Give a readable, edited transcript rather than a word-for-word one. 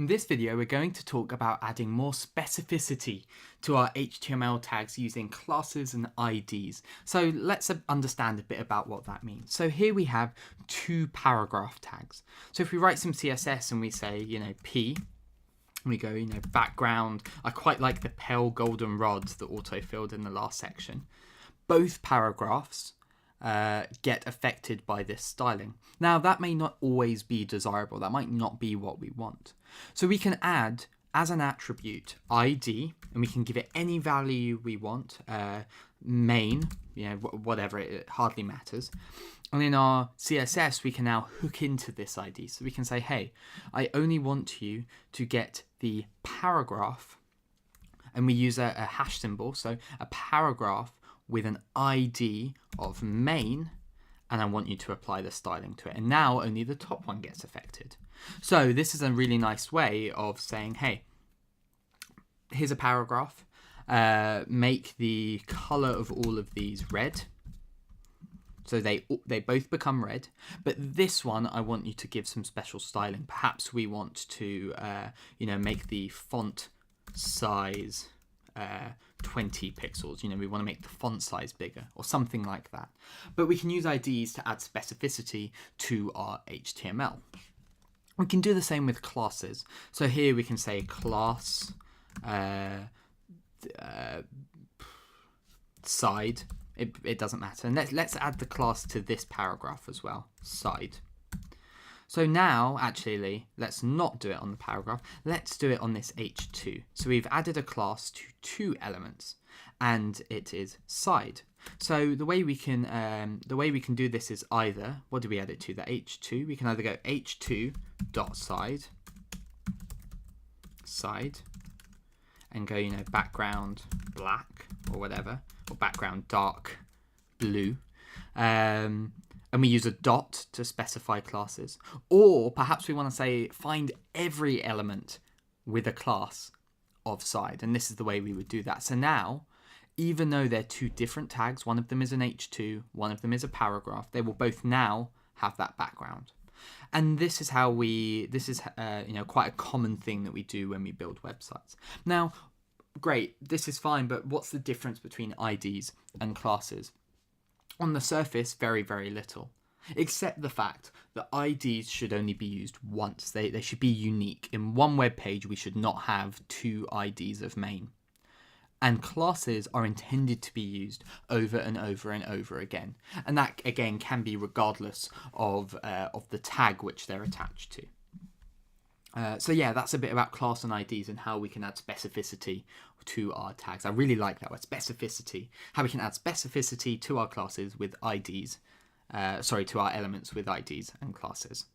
In this video, we're going to talk about adding more specificity to our HTML tags using classes and IDs. So let's understand a bit about what that means. So here we have two paragraph tags. So if we write some CSS and we say, P, we go, background. I quite like the pale golden rod that auto-filled in the last section. Both paragraphs get affected by this styling. Now that may not always be desirable, that might not be what we want. So we can add as an attribute ID, and we can give it any value we want, main, whatever, it hardly matters. And in our CSS, we can now hook into this ID. So we can say, hey, I only want you to get the paragraph, and we use a hash symbol, so a paragraph with an ID of main, and I want you to apply the styling to it. And now only the top one gets affected. So this is a really nice way of saying, hey, here's a paragraph, make the color of all of these red. So they both become red, but this one I want you to give some special styling. Perhaps we want to, make the font size 20 pixels. We want to make the font size bigger or something like that. But we can use IDs to add specificity to our HTML. We can do the same with classes. So here we can say class side. It doesn't matter. And let's add the class to this paragraph as well, side. So now, actually, let's not do it on the paragraph. Let's do it on this h2. So we've added a class to two elements, and it is side. So the way we can do this is either, what do we add it to? The h2. We can either go h2 dot side, and go background black or whatever, or background dark blue. And we use a dot to specify classes. Or perhaps we want to say find every element with a class of side. And this is the way we would do that. So now, even though they're two different tags, one of them is an H2, one of them is a paragraph, they will both now have that background. And this is how quite a common thing that we do when we build websites. Now, great, this is fine, but what's the difference between IDs and classes? On the surface, very, very little, except the fact that IDs should only be used once. They should be unique. In one web page, we should not have two IDs of main. And classes are intended to be used over and over and over again. And that, again, can be regardless of the tag which they're attached to. So yeah, that's a bit about class and IDs and how we can add specificity to our tags. I really like that word, specificity. How we can add specificity to our classes with IDs, to our elements with IDs and classes.